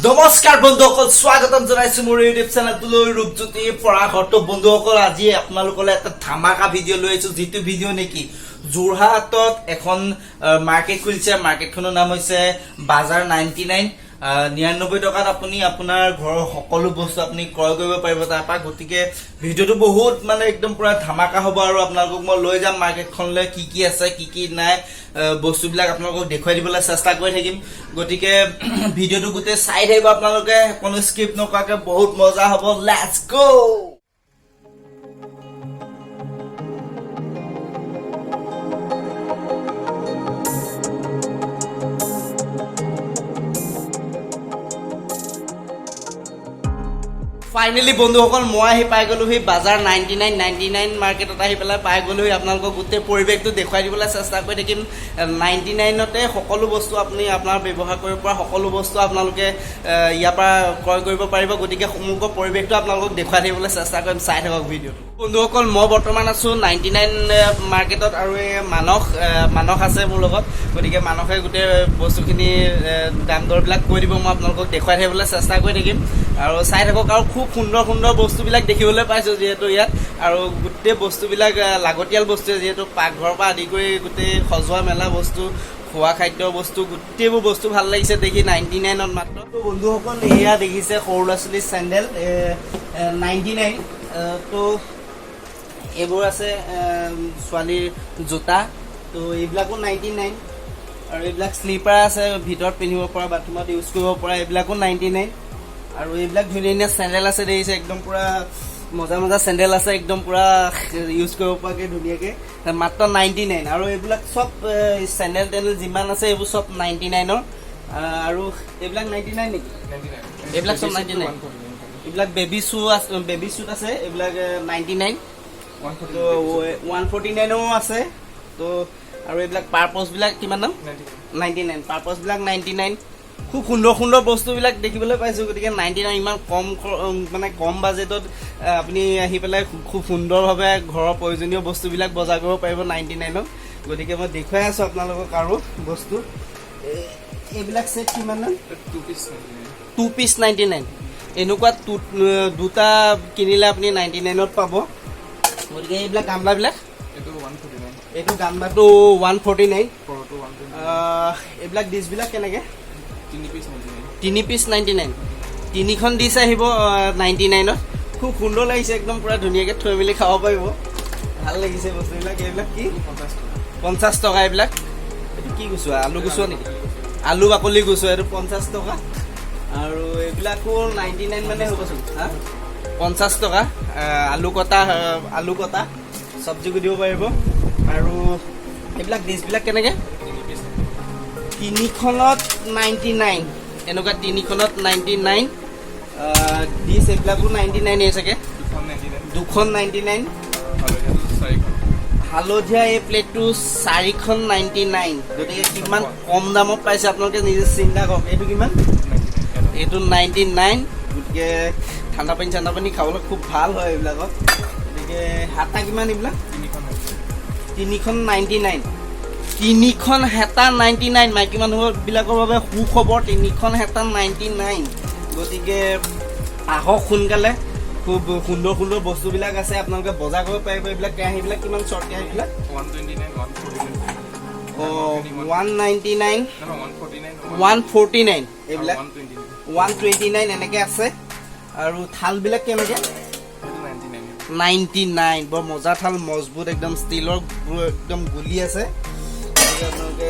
নমস্কাৰ বন্ধুসকল, স্বাগতম জনাইছো মোৰ ইউটিউব চেনেলটোলৈ ৰূপজ্যোতি পৰাঘৰ। বন্ধুসকল, আজি আপোনালোকলৈ এটা ধামাকা ভিডিঅ' লৈ আহিছো, যিটো ভিডিঅ' নেকি যোৰহাটত এখন মাৰ্কেট খুলিছে। মাৰ্কেটখনৰ নাম হৈছে বাজাৰ 99। 99 টকাত আপুনি আপোনাৰ ঘৰৰ সকলো বস্তু আপুনি ক্ৰয় কৰিব পাৰিব তাৰপৰা। গতিকে ভিডিঅ'টো বহুত একদম পুৰা ধামাকা হ'ব আৰু আপোনালোকক মই লৈ যাম মাৰ্কেটখনলৈ, কি কি আছে কি কি নাই বস্তুবিলাক আপোনালোকক দেখুৱাই দিবলৈ চেষ্টা কৰি থাকিম। গতিকে ভিডিঅ'টো গোটেই চাই থাকিব আপোনালোকে, কোনো স্কিপ নকৰাকে, বহুত মজা হ'ব। Let's go. ফাইনেলি বন্ধুসকল, মই আহি পাই গ'লোহি বাজাৰ 99 মাৰ্কেটত আহি পেলাই পাই গ'লোহি। আপোনালোকক গোটেই পৰিৱেশটো দেখুৱাই দিবলৈ চেষ্টা কৰি থাকিম। 99তে সকলো বস্তু আপুনি আপোনাৰ ব্যৱহাৰ কৰিব পৰা সকলো বস্তু আপোনালোকে ইয়াৰ পৰা ক্ৰয় কৰিব পাৰিব। গতিকে সমগ্ৰ পৰিৱেশটো আপোনালোকক দেখুৱাই দিবলৈ চেষ্টা কৰিম, চাই থাকক ভিডিঅ'টো। বন্ধুসকল, মই বৰ্তমান আছোঁ 99 মাৰ্কেটত আৰু এই মানস আছে মোৰ লগত। গতিকে মানসে গোটেই বস্তুখিনি দাম দৰবিলাক কৈ দিব, মই আপোনালোকক দেখুৱাই থাকিবলৈ চেষ্টা কৰি থাকিম আৰু চাই থাকক। আৰু খুব সুন্দৰ সুন্দৰ বস্তুবিলাক দেখিবলৈ পাইছোঁ যিহেতু ইয়াত, আৰু গোটেই বস্তুবিলাক লাগতিয়াল বস্তুৱে, যিহেতু পাকঘৰৰ পৰা আদি কৰি গোটেই সজোৱা মেলা বস্তু, খোৱা খাদ্য বস্তু, গোটেইবোৰ বস্তু ভাল লাগিছে দেখি 99ত মাত্ৰ। বন্ধুসকল, এয়া দেখিছে সৰু ল'ৰা ছোৱালীৰ চেণ্ডেল 99। তো এইবোৰ আছে ছোৱালীৰ জোতা, তো এইবিলাকো 99। আৰু এইবিলাক শ্লিপাৰ আছে, ভিতৰত পিন্ধিব পৰা, বাথৰুমত ইউজ কৰিব পৰা, এইবিলাকো 99। আৰু এইবিলাক ধুনীয়া ধুনীয়া চেণ্ডেল আছে দেখিছে, একদম পুৰা মজা মজা চেণ্ডেল আছে, একদম পুৰা ইউজ কৰিব পৰাকৈ ধুনীয়াকৈ, মাত্ৰ 99। আৰু এইবিলাক চব চেণ্ডেল টেণ্ডেল যিমান আছে এইবোৰ চব 99ৰ। আৰু এইবিলাক 99 নেকি? এইবিলাক চব 99। এইবিলাক বেবী শ্বুট আছে, এইবিলাক 99। তো 149ও আছে। তো আৰু এইবিলাক পাৰ্পছবিলাক কিমান দাম? 99। পাৰ্পছবিলাক 99। খুব সুন্দৰ সুন্দৰ বস্তুবিলাক দেখিবলৈ পাইছোঁ। গতিকে 99 ইমান কম বাজেটত আপুনি আহি পেলাই খুব সুন্দৰভাৱে ঘৰৰ প্ৰয়োজনীয় বস্তুবিলাক বজাৰ কৰিব পাৰিব 99ত। গতিকে মই দেখুৱাই আছোঁ আপোনালোকক আৰু বস্তু। এইবিলাক ছেট কিমান দাম? 2 পিচ 99। এনেকুৱা দুটা কিনিলে আপুনি 99ত পাব। গতিকে এইবিলাক গামলাবিলাক, এইটো গামলাটো 149। এইবিলাক ডিছবিলাক কেনেকৈ? 3 পিচ 99। তিনিখন ডিছ আহিব 99ত। খুব সুন্দৰ লাগিছে, একদম পুৰা ধুনীয়াকৈ থৈ মেলি খাব পাৰিব, ভাল লাগিছে বস্তুবিলাক। এইবিলাক কি? 50 টকা। এইবিলাক এইটো কি গুচোৱা? আলু গুচোৱা নেকি? আলু বাকলি গুচোৱা, এইটো 50 টকা। আৰু এইবিলাকো 99 মানে হ'বচোন, 50 টকা। আলু কটা চব্জিও দিব পাৰিব। আৰু এইবিলাক ডিছবিলাক কেনেকৈ? তিনিখনত 99। এনেকুৱা তিনিখনত 99 ডিছ। এইবিলাকো 99 চাগে, দুখন 99। হালধীয়া এই প্লেটটো 4খন 99। গতিকে কিমান কম দামত পাইছে আপোনালোকে নিজে চিন্তা কৰক। এইটো কিমান? এইটো 99। গতিকে ঠাণ্ডা পানী খাবলৈ খুব ভাল হয় এইবিলাকত। গতিকে হাতা কিমান? এইবিলাক তিনিখন 99। তিনিখন হেতা 99। মাইকী মানুহবিলাকৰ বাবে সুখবৰ, তিনিখন হেতা 99। গতিকে আহক সোনকালে, খুব সুন্দৰ সুন্দৰ বস্তুবিলাক আছে, আপোনালোকে বজাৰ কৰিব পাৰিব। এইবিলাক কেৰাহীবিলাক কিমান? চৰ্ট কেৰাহীবিলাক 199, 149। এইবিলাক 129 এনেকৈ আছে। আৰু থালবিলাক কেনেকৈ? 99। বৰ মজা থাল, মজবুত একদম, ষ্টীলৰ একদম গুলি আছে। আপোনালোকে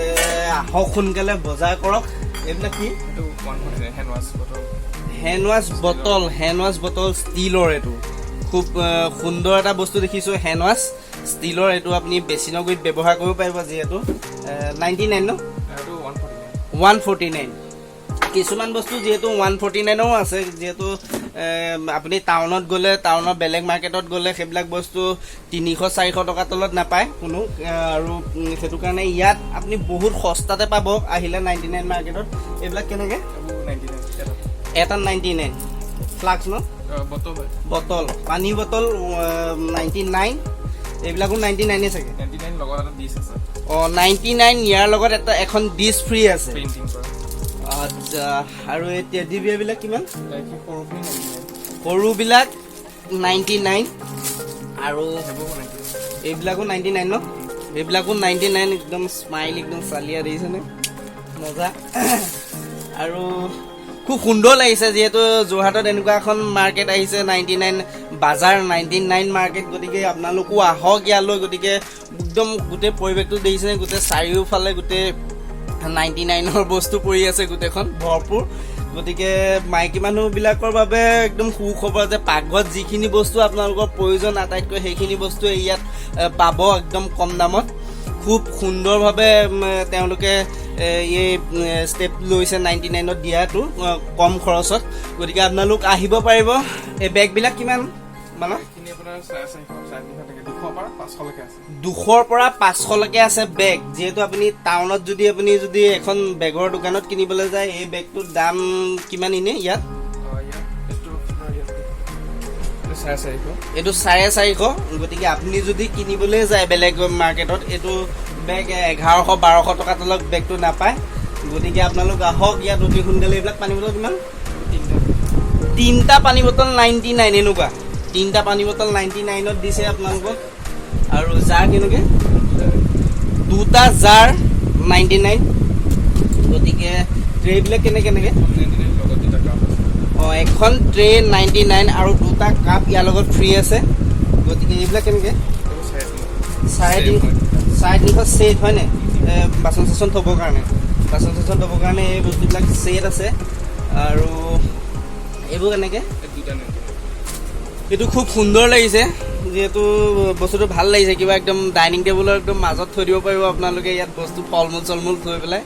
আহক সোনকালে, বজাৰ কৰক। এইবিলাক কি? হেণ্ড ৱাছ বটল ষ্টীলৰ। এইটো খুব সুন্দৰ এটা বস্তু দেখিছোঁ, হেণ্ড ৱাছ ষ্টীলৰ। এইটো আপুনি বেচিনৰ গুৰিত ব্যৱহাৰ কৰিব পাৰিব, যিহেতু 99 ন? 149। কিছুমান বস্তু যিহেতু 149ও আছে, যিহেতু আপুনি টাউনত গ'লে, টাউনৰ বেলেগ মাৰ্কেটত গ'লে সেইবিলাক বস্তু 300-400 টকাৰ তলত নাপায় কোনো। আৰু সেইটো কাৰণে ইয়াত আপুনি বহুত সস্তাতে পাব আহিলে 99 মাৰ্কেটত। এইবিলাক কেনেকৈ? এটা 99। ফ্লাক্স ন? বটল, পানী বটল 99। এইবিলাকো 99 চাগে। 99 ইয়াৰ লগত এখন ডিছ ফ্ৰী আছে। আচ্ছা আৰু এই টেডি বিয়াৰবিলাক কিমান লাইক সৰুবিলাক 99 আৰু সেইবোৰ বনাইছে এইবিলাকো 99 ন এইবিলাকো 99 একদম স্মাইল একদম চালিয়া দিছেনে মজা আৰু খুব সুন্দৰ লাগিছে যিহেতু যোৰহাটত এনেকুৱা এখন মাৰ্কেট আহিছে 99 বাজাৰ 99 মাৰ্কেট গতিকে আপোনালোকো আহক ইয়ালৈ গতিকে একদম গোটেই পৰিৱেশটো দেখিছেনে গোটেই চাৰিওফালে গোটেই 99ৰ বস্তু পৰি আছে গোটেইখন ভৰপূৰ গতিকে মাইকী মানুহবিলাকৰ বাবে একদম সুখবৰ যে পাকঘৰত যিখিনি বস্তু আপোনালোকৰ প্ৰয়োজন আটাইতকৈ সেইখিনি বস্তু ইয়াত পাব একদম কম দামত খুব সুন্দৰভাৱে তেওঁলোকে এই ষ্টেপ লৈছে 99ত দিয়াটো কম খৰচত গতিকে আপোনালোক আহিব পাৰিব এই বেগবিলাক কিমান মানে এইখিনি আপোনাৰ 450 থাকে 200 পৰা 500 লৈকে আছে 200 পৰা 500 লৈকে আছে বেগ যেহেতু আপুনি টাউনত যদি এখন বেগৰ দোকানত কিনিবলৈ যায় এই বেগটোৰ দাম কিমান ইনে ইয়াত এইটো 450 গতিকে আপুনি যদি কিনিবলৈ যায় বেলেগ মাৰ্কেটত এইটো বেগ 1100-1200 টকা তলত বেগটো নাপায় গতিকে আপোনালোক আহক ইয়াত অতি সোনকালে এইবিলাক পানী বটল কিমান তিনিটা পানী বটল 99 এনেকুৱা তিনিটা পানী বটল 99ত দিছে আপোনালোকক আৰু জাৰ কেনেকৈ দুটা জাৰ 99 গতিকে ট্ৰেবিলাক কেনেকৈ এখন ট্ৰে 99 আৰু দুটা কাপ ইয়াৰ লগত ফ্ৰী আছে গতিকে এইবিলাক কেনেকৈ 350 ছেট হয়নে বাচন চাচন থ'বৰ কাৰণে এই বস্তুবিলাক ছেট আছে আৰু এইবোৰ কেনেকৈ এইটো খুব সুন্দৰ লাগিছে যিহেতু বস্তুটো ভাল লাগিছে কিবা একদম ডাইনিং টেবুলৰ একদম মাজত থৈ দিব পাৰিব আপোনালোকে ইয়াত বস্তু ফলমূল চলমূল থৈ পেলাই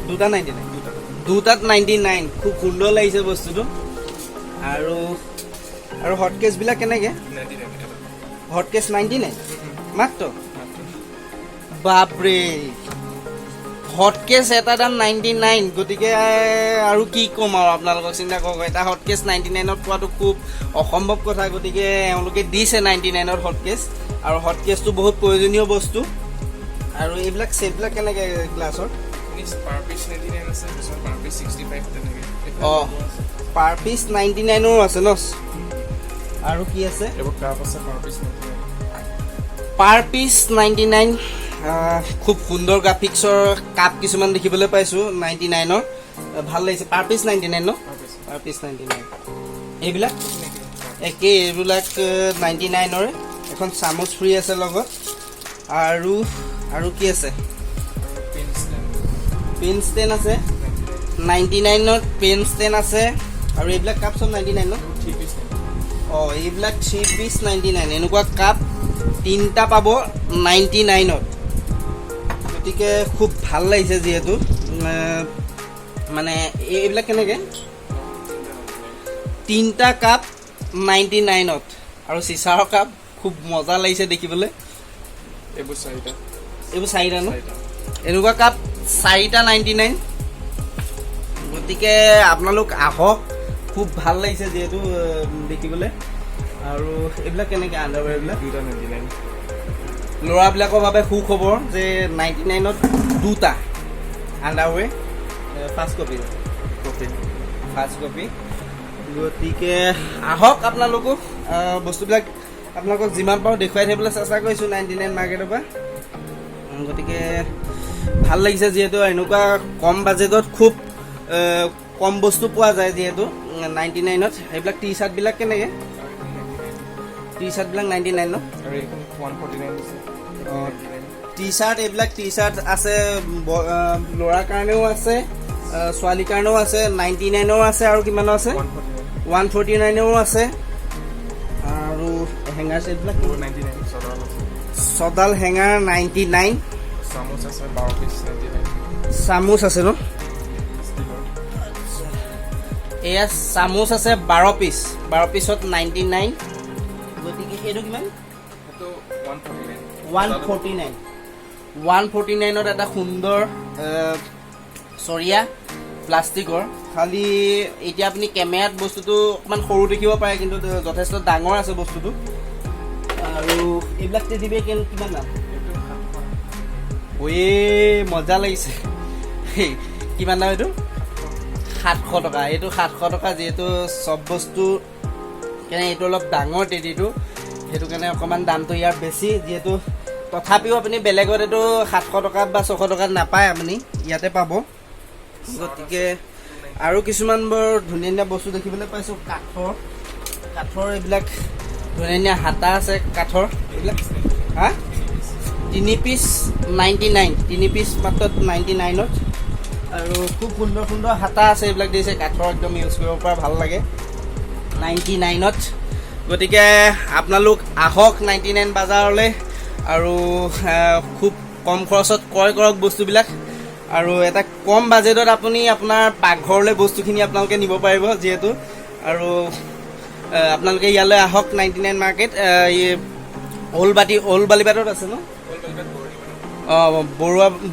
দুটা 99 দুটাত 99 খুব সুন্দৰ লাগিছে বস্তুটো আৰু হটকেছবিলাক কেনেকৈ হটকেছ 99 মাত্ৰ বাপৰে হটকেছ এটা দাম 99 গতিকে আৰু কি ক'ম আৰু আপোনালোকক চিন্তা কৰক এটা হটকেছ 99ত পোৱাটো খুব অসম্ভৱ কথা গতিকে এওঁলোকে দিছে 99ত হটকেছ আৰু হটকেছটো বহুত প্ৰয়োজনীয় বস্তু আৰু এইবিলাক ছেটবিলাক কেনেকৈ গ্লাছৰ পাৰ পিচ 99 আছে কিছুমান পাৰ পিচ 65 তেনেকৈ পাৰ পিচ 99ৰো আছে ন আৰু কি আছে এইবোৰ কাপ আছে পাৰ পিচ 99 খুব সুন্দৰ গ্ৰাফিক্সৰ কাপ কিছুমান দেখিবলৈ পাইছোঁ 99ৰ ভাল লাগিছে পাৰ পিচ 99 ন পাৰ পিচ 99 এইবিলাক একেই এইবিলাক 99ৰে এখন চামুচ ফ্ৰী আছে লগত আৰু কি আছে পেন ষ্টেণ্ড আছে 99ত পেন ষ্টেণ্ড আছে আৰু এইবিলাক কাপ চব 99 ন এইবিলাক 3 পিচ 99 এনেকুৱা কাপ তিনিটা পাব 99ত গতিকে খুব ভাল লাগিছে যিহেতু মানে এইবিলাক কেনেকৈ তিনিটা কাপ 99ত আৰু চিচাৰৰ কাপ খুব মজা লাগিছে দেখিবলৈ এইবোৰ চাৰিটা ন এনেকুৱা কাপ 4টা 99 গতিকে আপোনালোক আহক খুব ভাল লাগিছে যিহেতু দেখিবলৈ আৰু এইবিলাক কেনেকৈ আণ্ডাৰৱেৰবিলাক ল'ৰাবিলাকৰ বাবে সুখবৰ যে 99ত দুটা আণ্ডাৰৱেৰ 5 কপি গতিকে আহক আপোনালোকো বস্তুবিলাক আপোনালোকক যিমান পাৰোঁ দেখুৱাই থাকিবলৈ চেষ্টা কৰিছোঁ 99 মাৰ্কেটৰ পৰা গতিকে ভাল লাগিছে যিহেতু এনেকুৱা কম বাজেটত খুব কম বস্তু পোৱা যায় যিহেতু 99ত এইবিলাক টি চাৰ্টবিলাক কেনেকৈ টি চাৰ্টবিলাক 99 ন টি চাৰ্ট এইবিলাক টি চাৰ্ট আছে ল'ৰাৰ কাৰণেও আছে ছোৱালীৰ কাৰণেও আছে 99ৰো আছে আৰু কিমানো আছে 149ৰো আছে আৰু হেঙাৰ ছেটবিলাক ছডাল হেঙাৰ 99 চামুচ আছে ন এয়া চামুচ আছে 12 পিছত 99 গতিকে সেইটো কিমান 149ত এটা সুন্দৰ চৰিয়া প্লাষ্টিকৰ খালি এতিয়া আপুনি কেমেৰাত বস্তুটো অকণমান সৰু দেখিব পাৰে কিন্তু যথেষ্ট ডাঙৰ আছে বস্তুটো আৰু এইবিলাক টেডি কিমান দাম মজা লাগিছে কিমান দাম এইটো 700 টকা। এইটো 700 টকা, যিহেতু চব বস্তু কাৰণে এইটো অলপ ডাঙৰ টেডিটো, সেইটো কাৰণে অকণমান দামটো ইয়াৰ বেছি। যিহেতু তথাপিও আপুনি বেলেগত এইটো 700 টকাত বা 600 টকাত নাপায়, আপুনি ইয়াতে পাব। গতিকে আৰু কিছুমান বৰ ধুনীয়া ধুনীয়া বস্তু দেখিবলৈ পাইছোঁ। কাঠৰ এইবিলাক ধুনীয়া ধুনীয়া হাতা আছে কাঠৰ এইবিলাক। হা 3 পিচ 99, 3 পিচ মাত্ৰ 99ত। আৰু খুব সুন্দৰ সুন্দৰ হাতা আছে, এইবিলাক দিছে কাঠৰ, একদম ইউজ কৰিব পৰা, ভাল লাগে 99ত। গতিকে আপোনালোক আহক 99 বজাৰলৈ আৰু খুব কম খৰচত ক্ৰয় কৰক বস্তুবিলাক। আৰু এটা কম বাজেটত আপুনি আপোনাৰ পাকঘৰলৈ বস্তুখিনি আপোনালোকে নিব পাৰিব যিহেতু। আৰু আপোনালোকে ইয়ালৈ আহক 99 মাৰ্কেট। অল্ড বালিবাটত আছে ন?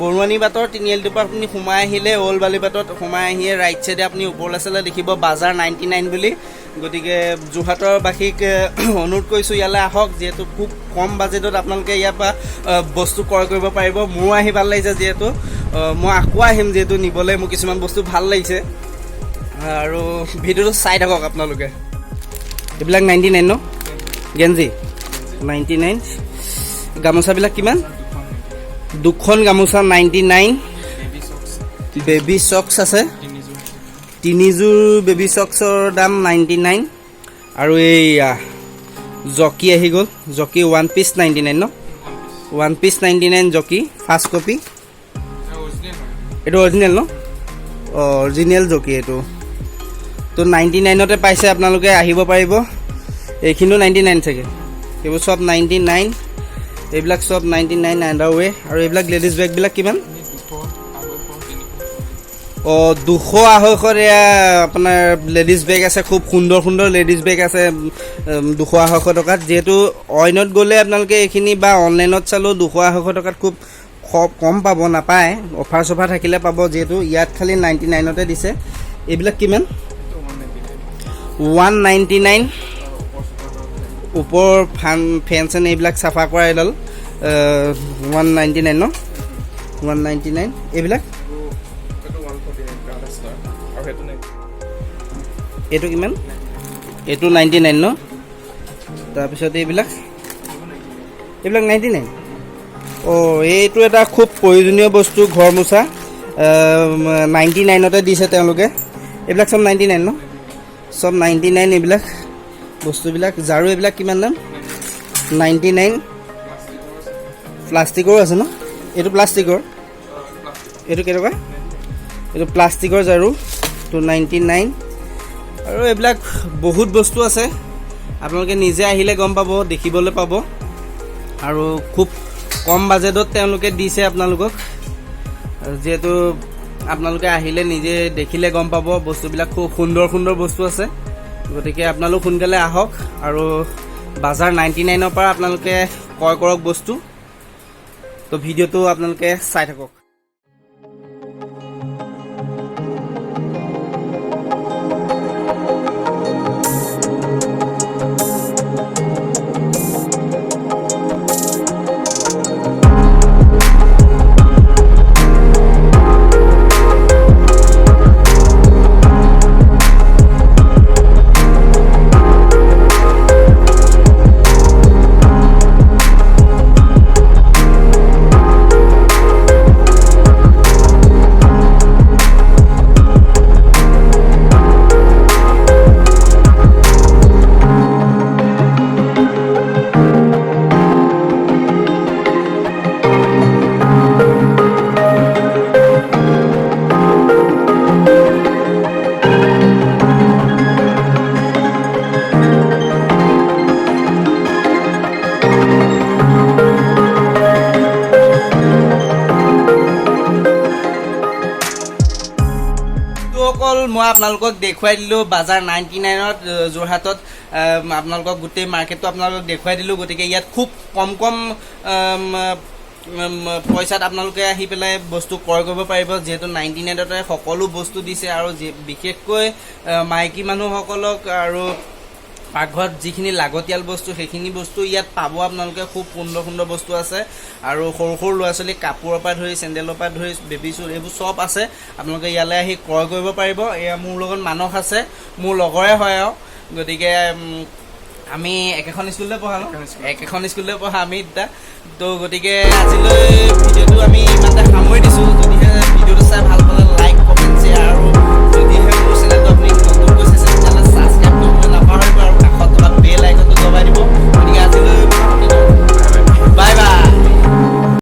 বৰুৱানী বাটৰ তিনিআলিটোৰ পৰা আপুনি সোমাই আহিলে অল্ড বালিবাটত সোমাই আহিয়ে ৰাইট চাইডে আপুনি ওপৰলৈ চালে দেখিব বাজাৰ 99 বুলি। গতিকে যোৰহাটৰ বাসীক অনুৰোধ কৰিছোঁ ইয়ালৈ আহক, যিহেতু খুব কম বাজেটত আপোনালোকে ইয়াৰ পৰা বস্তু ক্ৰয় কৰিব পাৰিব। মোৰো আহি ভাল লাগিছে, যিহেতু মই আকৌ আহিম, যিহেতু নিবলৈ মোৰ কিছুমান বস্তু ভাল লাগিছে। আৰু ভিডিঅ'টো চাই থাকক আপোনালোকে। এইবিলাক 99 ন? গেঞ্জি 99। গামোচাবিলাক কিমান? 2খন গামোচা 99। বেবী চক্স আছে 3যোৰ বেবী চক্সৰ দাম 99। আৰু এইয়া জকি আহি গ'ল, জকি 1 পিচ 99 ন? 1 পিচ 99 জকি, ফাৰ্ষ্ট কপি। এইটো অৰিজিনেল ন? অৰিজিনেল জকি এইটো। তো 99তে পাইছে, আপোনালোকে আহিব পাৰিব। এইখিনিও 99 চাগে, এইবোৰ চব 99। এইবিলাক চব 99 আণ্ডাৰৱে। আৰু এইবিলাক লেডিজ বেগবিলাক কিমান? 200-250 এয়া আপোনাৰ লেডিজ বেগ আছে, খুব সুন্দৰ সুন্দৰ লেডিজ বেগ আছে 200-250 টকাত। যিহেতু অইনত গ'লে আপোনালোকে এইখিনি বা অনলাইনত চালেও 200-250 টকাত খুব কম পাব, নাপায়। অফাৰ চফাৰ থাকিলে পাব, যিহেতু ইয়াত খালি 99তে দিছে। এইবিলাক কিমান? 199। ওপৰ ফেন চেন এইবিলাক চাফা কৰা এডাল 199 ন? 199। এইবিলাক এইটো কিমান? এইটো 99 ন? তাৰপিছত এইবিলাক 99। এইটো এটা খুব প্ৰয়োজনীয় বস্তু, ঘৰ মোচা 99তে দিছে তেওঁলোকে। এইবিলাক চব 99 ন? চব 99 এইবিলাক বস্তুবিলাক। ঝাৰু এইবিলাক কিমান দাম? 99। প্লাষ্টিকৰো আছে ন? এইটো প্লাষ্টিকৰ, এইটো কেইটকা? এইটো প্লাষ্টিকৰ ঝাৰু, তো 99। আৰু এইবিলাক বহুত বস্তু আছে, আপোনালোকে নিজে আহিলে গম পাব, দেখিবলৈ পাব। আৰু খুব কম বাজেটত তেওঁলোকে দিছে আপোনালোকক, যিহেতু আপোনালোকে আহিলে নিজে দেখিলে গম পাব। বস্তুবিলাক খুব সুন্দৰ সুন্দৰ বস্তু আছে। গতিকে আপোনালোক সোনকালে আহক আৰু বাজাৰ 99ৰ পৰা আপোনালোকে ক্ৰয় কৰক বস্তু। তো ভিডিঅ'টো আপোনালোকে চাই থাকক। মই আপোনালোকক দেখুৱাই দিলোঁ বাজাৰ 99ত যোৰহাটত। আপোনালোকক গোটেই মাৰ্কেটটো আপোনালোকক দেখুৱাই দিলোঁ। গতিকে ইয়াত খুব কম পইচাত আপোনালোকে আহি পেলাই বস্তু ক্ৰয় কৰিব পাৰিব, যিহেতু 99তে সকলো বস্তু দিছে। আৰু বিশেষকৈ মাইকী মানুহসকলক আৰু পাকঘৰত যিখিনি লাগতিয়াল বস্তু সেইখিনি বস্তু ইয়াত পাব আপোনালোকে। খুব সুন্দৰ সুন্দৰ বস্তু আছে আৰু সৰু সৰু ল'ৰা ছোৱালী কাপোৰৰ পৰা ধৰি চেণ্ডেলৰ পৰা ধৰি বেবী চুট এইবোৰ চব আছে। আপোনালোকে ইয়ালৈ আহি ক্ৰয় কৰিব পাৰিব। এয়া মোৰ লগত মানস আছে, মোৰ লগৰে হয় আৰু, গতিকে আমি একেখন স্কুলতে পঢ়া ন, একেখন স্কুলতে পঢ়া আমি দুটা। তো গতিকে আজিলৈ ভিডিঅ'টো আমি ইমানতে সামৰি দিছোঁ।